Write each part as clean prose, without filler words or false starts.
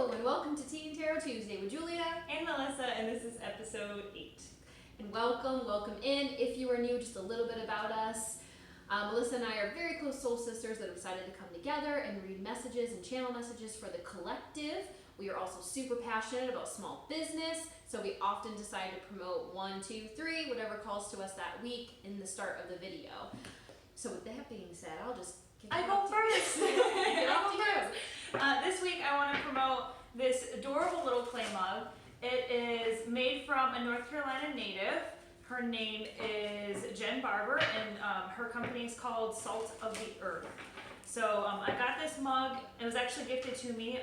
Hello, and welcome to Tea and Tarot Tuesday with Julia and Melissa, and this is episode 8. And welcome in. If you are new, just a little bit about us. Melissa and I are very close soul sisters that have decided to come together and read messages and channel messages for the collective. We are also super passionate about small business, so we often decide to promote 1, 2, 3, whatever calls to us that week in the start of the video. So with that being said, I'll just I go first. Get off to you. This week I want to promote this adorable little clay mug. It is made from a North Carolina native. Her name is Jen Barber, and her company is called Salt of the Earth. So I got this mug. It was actually gifted to me,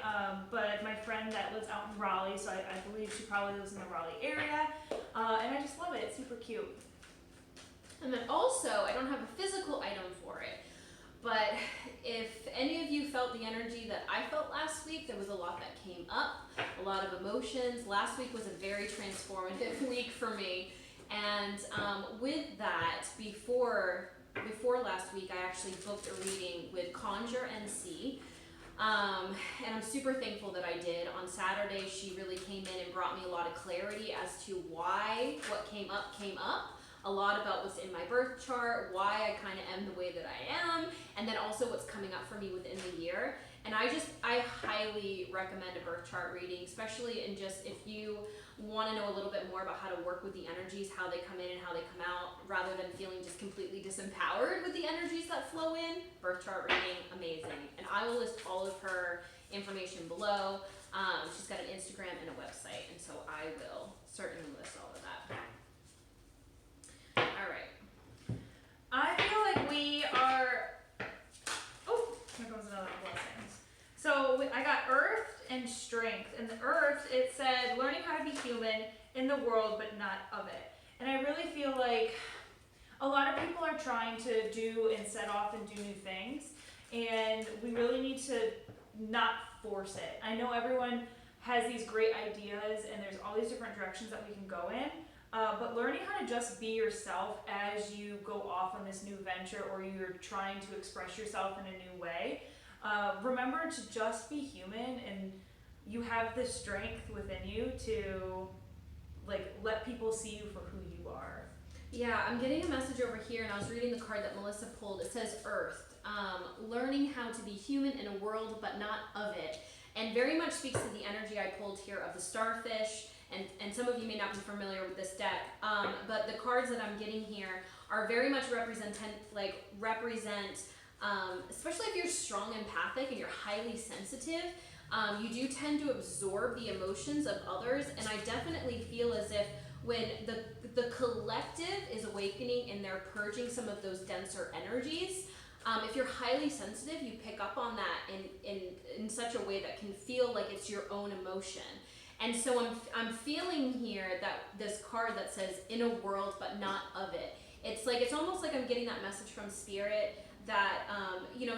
but my friend that lives out in Raleigh, so I believe she probably lives in the Raleigh area, and I just love it. It's super cute. And then also, I don't have a physical item for it, but if any of you felt the energy that I felt last week, there was a lot that came up, a lot of emotions. Last week was a very transformative week for me. And with that, before last week, I actually booked a reading with Conjure NC. And I'm super thankful that I did. On Saturday, she really came in and brought me a lot of clarity as to why what came up. A lot about what's in my birth chart, why I kind of am the way that I am, and then also what's coming up for me within the year. And I highly recommend a birth chart reading, especially in just if you want to know a little bit more about how to work with the energies, how they come in and how they come out, rather than feeling just completely disempowered with the energies that flow in. Birth chart reading, amazing. And I will list all of her information below. She's got an Instagram and a website, and so I will certainly list all of that. All right. I feel like we are. Oh, here comes another blessings. So I got Earth and Strength. And the Earth, it said learning how to be human in the world, but not of it. And I really feel like a lot of people are trying to do and set off and do new things, and we really need to not force it. I know everyone has these great ideas, and there's all these different directions that we can go in. But learning how to just be yourself as you go off on this new venture, or you're trying to express yourself in a new way. Remember to just be human, and you have the strength within you to let people see you for who you are. Yeah, I'm getting a message over here, and I was reading the card that Melissa pulled. It says Earth, learning how to be human in a world but not of it. And very much speaks to the energy I pulled here of the starfish. And some of you may not be familiar with this deck, but the cards that I'm getting here are very much represent, especially if you're strong empathic and you're highly sensitive, you do tend to absorb the emotions of others. And I definitely feel as if when the collective is awakening and they're purging some of those denser energies, if you're highly sensitive, you pick up on that in such a way that can feel like it's your own emotion. And so I'm feeling here that this card that says in a world but not of it. It's almost like I'm getting that message from spirit that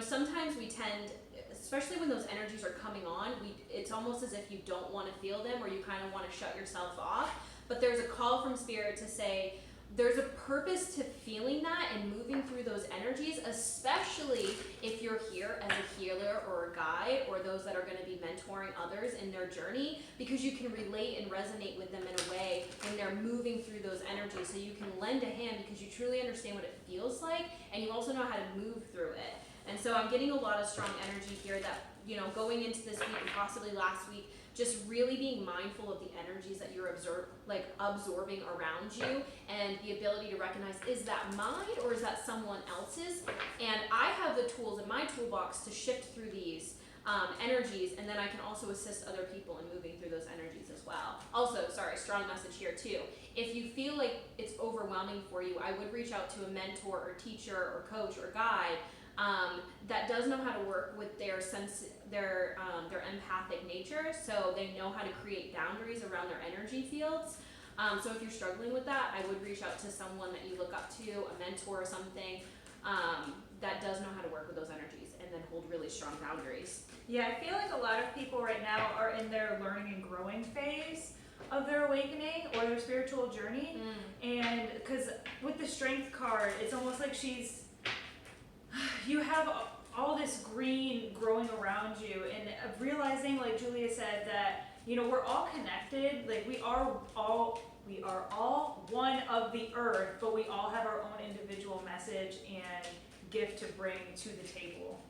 sometimes we tend, especially when those energies are coming on, it's almost as if you don't want to feel them, or you kind of want to shut yourself off. But there's a call from spirit to say there's a purpose to feeling that and moving through those energies, especially if you're here as a healer or a guide, or those that are going to be mentoring others in their journey, because you can relate and resonate with them in a way when they're moving through those energies. So you can lend a hand because you truly understand what it feels like, and you also know how to move through it. And so I'm getting a lot of strong energy here that, going into this week and possibly last week, just really being mindful of the energies that you're absorbing around you, and the ability to recognize, is that mine or is that someone else's? And I have the tools in my toolbox to shift through these energies, and then I can also assist other people in moving through those energies as well. Also, strong message here too. If you feel like it's overwhelming for you, I would reach out to a mentor or teacher or coach or guide that does know how to work with their empathic nature, so they know how to create boundaries around their energy fields. So if you're struggling with that, I would reach out to someone that you look up to, a mentor or something, that does know how to work with those energies and then hold really strong boundaries. Yeah, I feel like a lot of people right now are in their learning and growing phase of their awakening or their spiritual journey. And because with the Strength card, it's almost like you have all this green growing around you, and realizing, like Julia said, that we're all connected. Like we are all one of the earth, but we all have our own individual message and gift to bring to the table.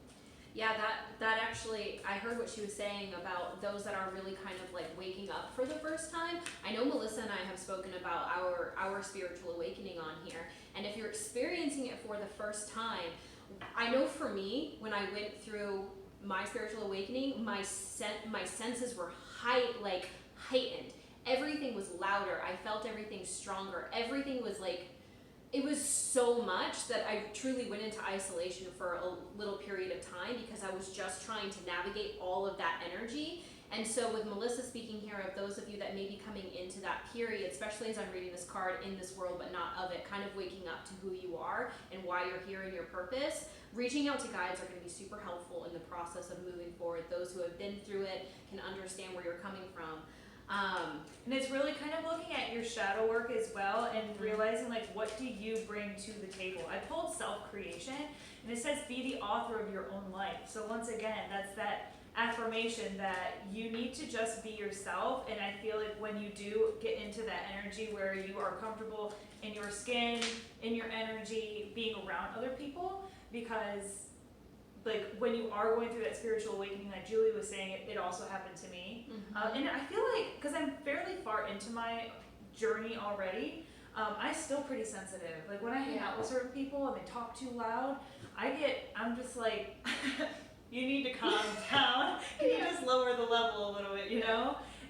Yeah, that actually, I heard what she was saying about those that are really kind of like waking up for the first time. I know Melissa and I have spoken about our spiritual awakening on here, and if you're experiencing it for the first time, I know for me, when I went through my spiritual awakening, my senses were heightened. Everything was louder. I felt everything stronger. Everything was like, it was so much that I truly went into isolation for a little period of time because I was just trying to navigate all of that energy. And so with Melissa speaking here of those of you that may be coming into that period, especially as I'm reading this card, in this world but not of it, kind of waking up to who you are and why you're here and your purpose, reaching out to guides are going to be super helpful in the process of moving forward. Those who have been through it can understand where you're coming from. And it's really kind of looking at your shadow work as well and realizing like, what do you bring to the table? I pulled self-creation, and it says be the author of your own life. So once again, that's that affirmation that you need to just be yourself. And I feel like when you do get into that energy where you are comfortable in your skin, in your energy, being around other people, because like when you are going through that spiritual awakening, like Julie was saying, it also happened to me. And I feel like, because I'm fairly far into my journey already, I'm still pretty sensitive. Like when I hang out with certain people and they talk too loud, I'm just like, you need to calm down. Can you just lower the level a little bit,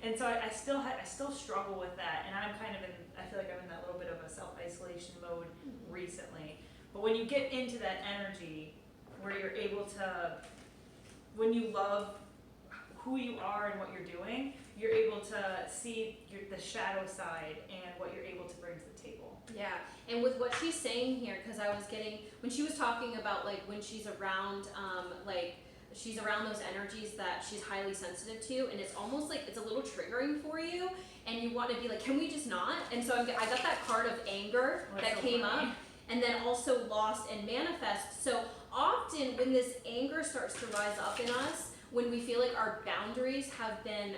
And so I still struggle with that, and I'm kind of I feel like I'm in that little bit of a self-isolation mode recently. But when you get into that energy, where you're able to, when you love who you are and what you're doing, you're able to see the shadow side and what you're able to bring to the table. Yeah, and with what she's saying here, because I was getting, when she was talking about like when she's around, she's around those energies that she's highly sensitive to, and it's almost like it's a little triggering for you, and you want to be like, can we just not? And so I got that card of anger that came up, and then also lost and manifest. So often when this anger starts to rise up in us, when we feel like our boundaries have been,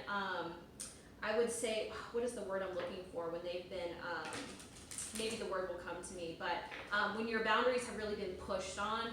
I would say, what is the word I'm looking for? When they've been, maybe the word will come to me, but when your boundaries have really been pushed on,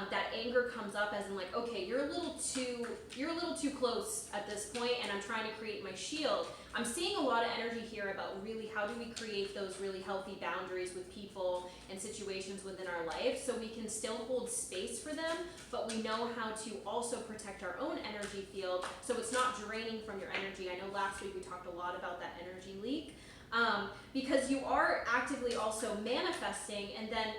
that anger comes up as in like, okay, you're a little too close at this point, and I'm trying to create my shield. I'm seeing a lot of energy here about really how do we create those really healthy boundaries with people and situations within our life, so we can still hold space for them, but we know how to also protect our own energy field so it's not draining from your energy. I know last week we talked a lot about that energy leak. Because you are actively also manifesting, and then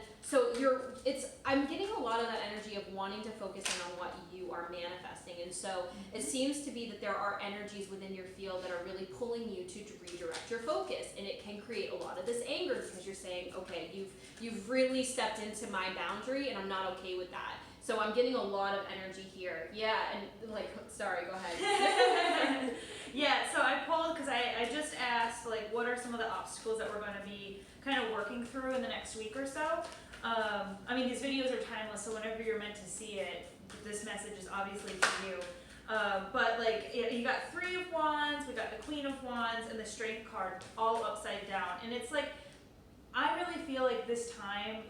I'm getting a lot of that energy of wanting to focus in on what you are manifesting, and so it seems to be that there are energies within your field that are really pulling you to redirect your focus, and it can create a lot of this anger because you're saying, okay, you've really stepped into my boundary, and I'm not okay with that. So I'm getting a lot of energy here. Yeah, and like, sorry, go ahead. Yeah, so I pulled, because I just asked, like, what are some of the obstacles that we're going to be kind of working through in the next week or so. I mean, these videos are timeless, so whenever you're meant to see it, this message is obviously for you. But like, you got 3 of Wands, we got the Queen of Wands, and the Strength card all upside down. And it's like, I really feel like this time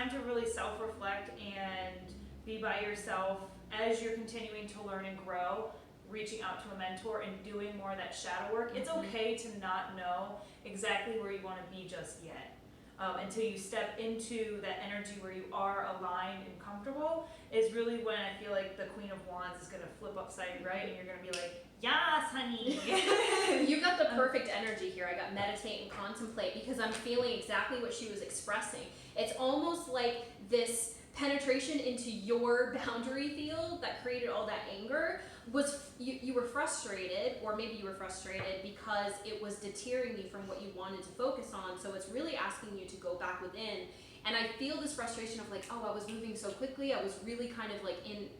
to really self-reflect and be by yourself as you're continuing to learn and grow, reaching out to a mentor and doing more of that shadow work. It's okay to not know exactly where you want to be just yet. Until you step into that energy where you are aligned and comfortable is really when I feel like the Queen of Wands is going to flip upside right, and you're going to be like, yes, honey. You got the perfect energy here. I got meditate and contemplate, because I'm feeling exactly what she was expressing. It's almost like this penetration into your boundary field that created all that anger was you were frustrated, or maybe you were frustrated because it was deterring you from what you wanted to focus on. So it's really asking you to go back within. And I feel this frustration of like, oh, I was moving so quickly, I was really kind of like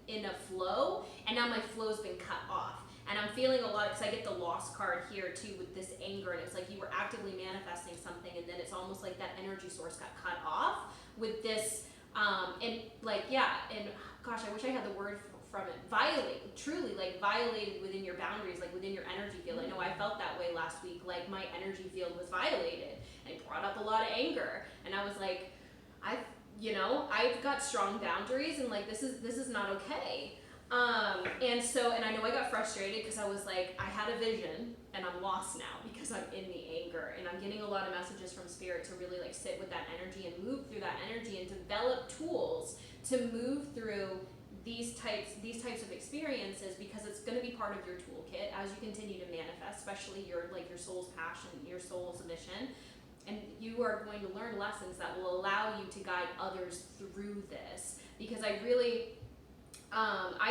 in a flow, and now my flow's been cut off. And I'm feeling a lot, because I get the lost card here too with this anger, and it's like you were actively manifesting something, and then it's almost like that energy source got cut off with this And like, yeah, and gosh, I wish I had the word from it. Violate, truly, like violated within your boundaries, like within your energy field. I know I felt that way last week, like my energy field was violated, and it brought up a lot of anger, and I was like, I've got strong boundaries, and like this is not okay. And I know I got frustrated because I was like, I had a vision and I'm lost now because I'm in the anger, and I'm getting a lot of messages from spirit to really like sit with that energy and move through that energy and develop tools to move through these types of experiences, because it's going to be part of your toolkit as you continue to manifest, especially your soul's passion, your soul's mission. And you are going to learn lessons that will allow you to guide others through this. Because I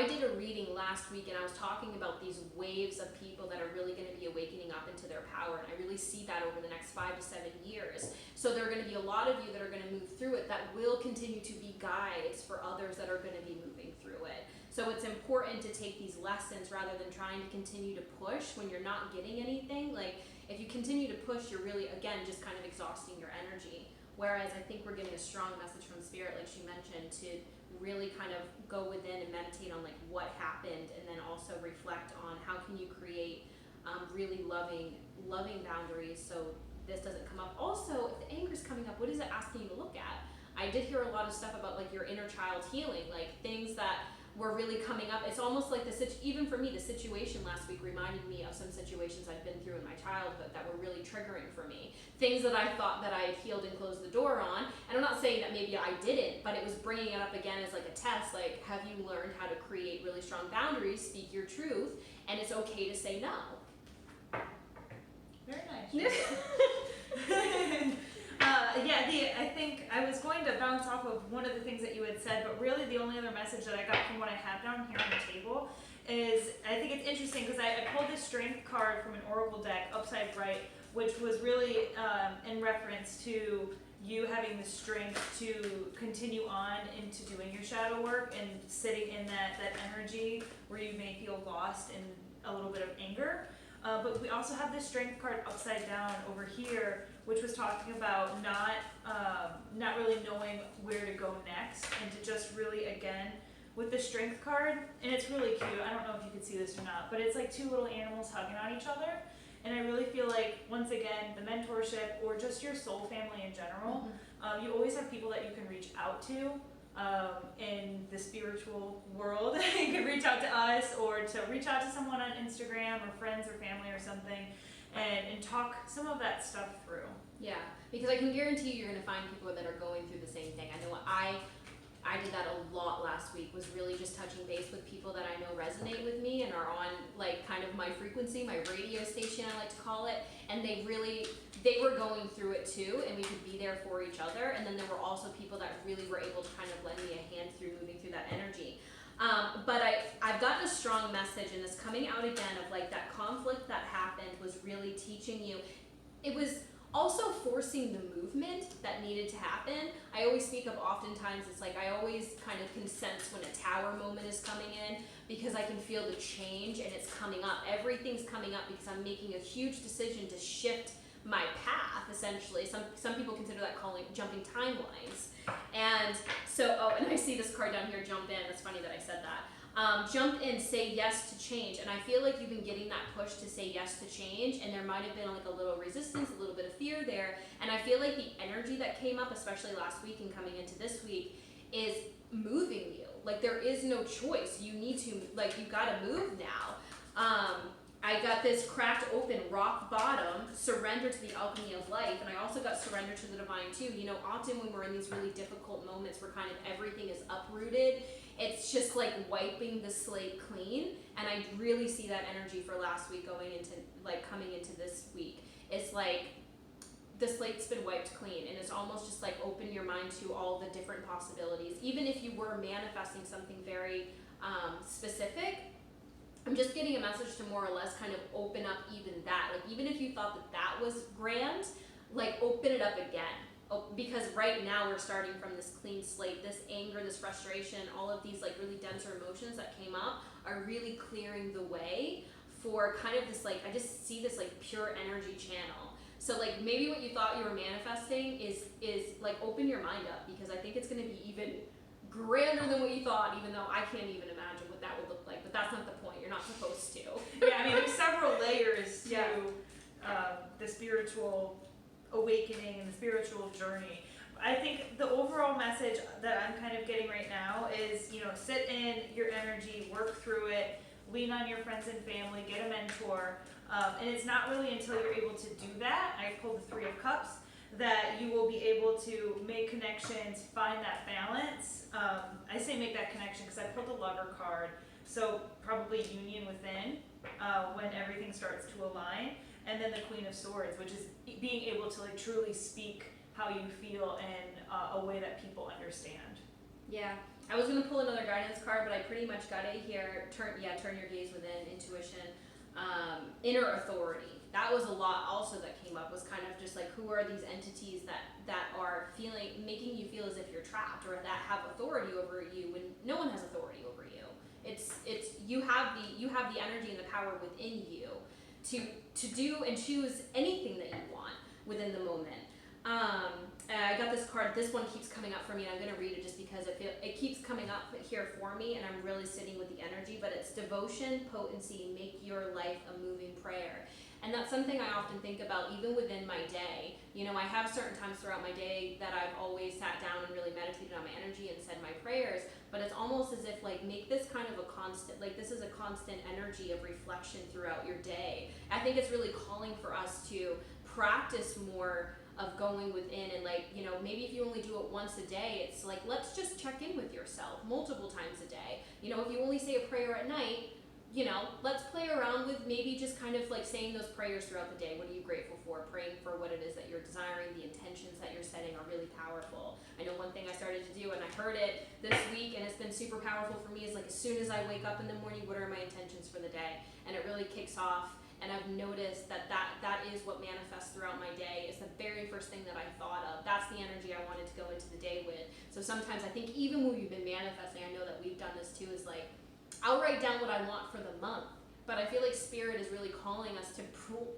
did a reading last week, and I was talking about these waves of people that are really going to be awakening up into their power, and I really see that over the next 5 to 7 years. So there are going to be a lot of you that are going to move through it that will continue to be guides for others that are going to be moving through it. So it's important to take these lessons rather than trying to continue to push when you're not getting anything. Like, if you continue to push, you're really, again, just kind of exhausting your energy. Whereas I think we're getting a strong message from spirit, like she mentioned, to really kind of go within and meditate on like what happened, and then also reflect on how can you create really loving boundaries so this doesn't come up. Also, if the anger is coming up, what is it asking you to look at? I did hear a lot of stuff about like your inner child healing, like things that were really coming up. It's almost like even for me, the situation last week reminded me of some situations I've been through in my childhood that were really triggering for me. Things that I thought that I had healed and closed the door on. And I'm not saying that maybe I didn't, but it was bringing it up again as like a test. Like, have you learned how to create really strong boundaries, speak your truth, and it's okay to say no? Very nice. I think I was going to bounce off of one of the things that you had said, but really the only other message that I got from what I have down here on the table is, I think it's interesting because I pulled this strength card from an oracle deck upside right, which was really in reference to you having the strength to continue on into doing your shadow work and sitting in that energy where you may feel lost and a little bit of anger. But we also have this strength card upside down over here, which was talking about not really knowing where to go next, and to just really, again, with the strength card, and it's really cute. I don't know if you can see this or not, but it's like two little animals hugging on each other. And I really feel like, once again, the mentorship or just your soul family in general, you always have people that you can reach out to in the spiritual world. You can reach out to us, or to reach out to someone on Instagram, or friends or family or something, and talk some of that stuff through. Yeah, because I can guarantee you're going to find people that are going through the same thing. I know I did that a lot last week, was really just touching base with people that I know resonate with me and are on like kind of my frequency, my radio station, I like to call it. And they were going through it too, and we could be there for each other. And then there were also people that really were able to kind of lend me a hand through moving through that energy. But I've gotten a strong message, and this coming out again of like that conflict that happened was really teaching you. It was also forcing the movement that needed to happen. I always speak of, oftentimes it's like I always kind of can sense when a tower moment is coming in, because I can feel the change and it's coming up. Everything's coming up because I'm making a huge decision to shift my path, essentially. Some people consider that jumping timelines. And so, and I see this card down here, jump in. It's funny that I said that. Jump in, say yes to change. And I feel like you've been getting that push to say yes to change, and there might have been like a little resistance, a little bit of fear there. And I feel like the energy that came up, especially last week and coming into this week, is moving you. Like, there is no choice. You need to, like, you gotta move now. I got this cracked open rock bottom, surrender to the alchemy of life, and I also got surrender to the divine too. You know, often when we're in these really difficult moments where kind of everything is uprooted, it's just like wiping the slate clean. And I really see that energy for last week going into, like, coming into this week. It's like the slate's been wiped clean, and it's almost just like open your mind to all the different possibilities. Even if you were manifesting something very specific, I'm just getting a message to more or less kind of open up even that. Like, even if you thought that that was grand, like, open it up again. Because right now we're starting from this clean slate. This anger, this frustration, all of these like really denser emotions that came up are really clearing the way for kind of this, like, I just see this like pure energy channel. So like maybe what you thought you were manifesting is like open your mind up, because I think it's going to be even grander than what you thought, even though I can't even imagine what that would look like. But that's not the point. You're not supposed to. Yeah, I mean, there's several layers to the spiritual awakening and the spiritual journey. I think the overall message that I'm kind of getting right now is, you know, sit in your energy, work through it, lean on your friends and family, get a mentor. And it's not really until you're able to do that, I pulled the Three of Cups, that you will be able to make connections, find that balance. I say make that connection because I pulled the Lover card, so probably union within when everything starts to align. And then the Queen of Swords, which is being able to like truly speak how you feel in a way that people understand. Yeah, I was gonna pull another guidance card, but I pretty much got it here. Turn your gaze within, intuition, inner authority. That was a lot also that came up, was kind of just like, who are these entities that are making you feel as if you're trapped, or that have authority over you when no one has authority over you. It's you have the energy and the power within you to do and choose anything that you want within the moment. I got this card. This one keeps coming up for me, and I'm going to read it just because it keeps coming up here for me, and I'm really sitting with the energy. But it's devotion, potency, make your life a moving prayer. And that's something I often think about even within my day. You know, I have certain times throughout my day that I've always sat down and really meditated on my energy and said my prayers, but it's almost as if like make this kind of a constant, like this is a constant energy of reflection throughout your day. I think it's really calling for us to practice more of going within, and like, you know, maybe if you only do it once a day, it's like, let's just check in with yourself multiple times a day. You know, if you only say a prayer at night, you know, let's play around with maybe just kind of like saying those prayers throughout the day. What are you grateful for? Praying for what it is that you're desiring. The intentions that you're setting are really powerful. I know one thing I started to do, and I heard it this week, and it's been super powerful for me, is like as soon as I wake up in the morning, what are my intentions for the day? And it really kicks off. And I've noticed that is what manifests throughout my day. It's the very first thing that I thought of. That's the energy I wanted to go into the day with. So sometimes I think even when we've been manifesting, I know that we've done this too, is like, I'll write down what I want for the month, but I feel like Spirit is really calling us to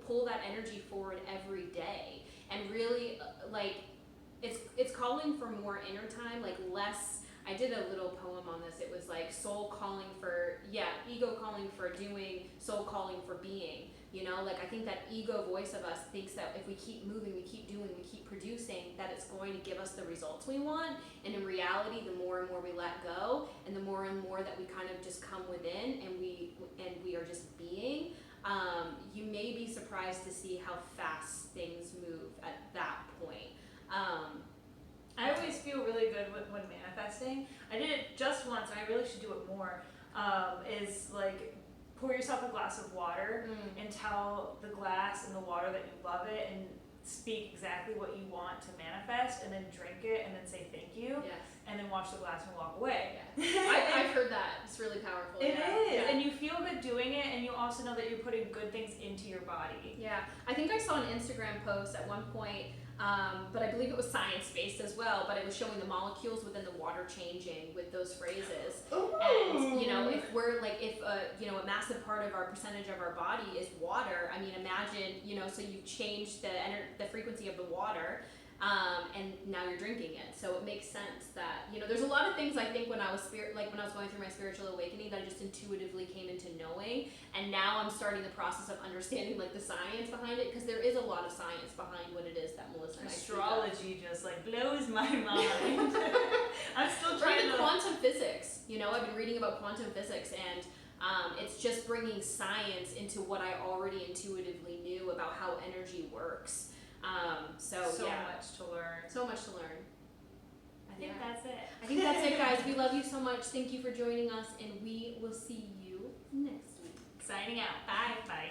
pull that energy forward every day, and really like it's calling for more inner time, like less. I did a little poem on this. It was like soul calling for, ego calling for doing, soul calling for being. You know, like I think that ego voice of us thinks that if we keep moving, we keep doing, we keep producing, that it's going to give us the results we want. And in reality, the more and more we let go, and the more and more that we kind of just come within, and we are just being, you may be surprised to see how fast things move at that point. I always feel really good when manifesting. I did it just once, and I really should do it more. Is like pour yourself a glass of water and tell the glass and the water that you love it, and speak exactly what you want to manifest, and then drink it, and then say thank you, and then watch the glass and walk away. I've heard that. It's really powerful. It is, and you feel good doing it, and you also know that you're putting good things into your body. Yeah, I think I saw an Instagram post at one point, but I believe it was science-based as well, but it was showing the molecules within the water changing with those phrases. Ooh. And, you know, if we're like, you know, a massive part of our percentage of our body is water, I mean, imagine, you know, so you've changed the frequency of the water, and now you're drinking it. So it makes sense that, you know, there's a lot of things I think when I was going through my spiritual awakening that I just intuitively came into knowing, and now I'm starting the process of understanding like the science behind it, because there is a lot of science behind what it is that Melissa and I Astrology just like blows my mind. I'm still trying to quantum physics. You know, I've been reading about quantum physics, and it's just bringing science into what I already intuitively knew about how energy works. So much to learn. So much to learn. I think that's it. I think that's it, guys. We love you so much. Thank you for joining us, and we will see you next week. Signing out. Bye. Bye.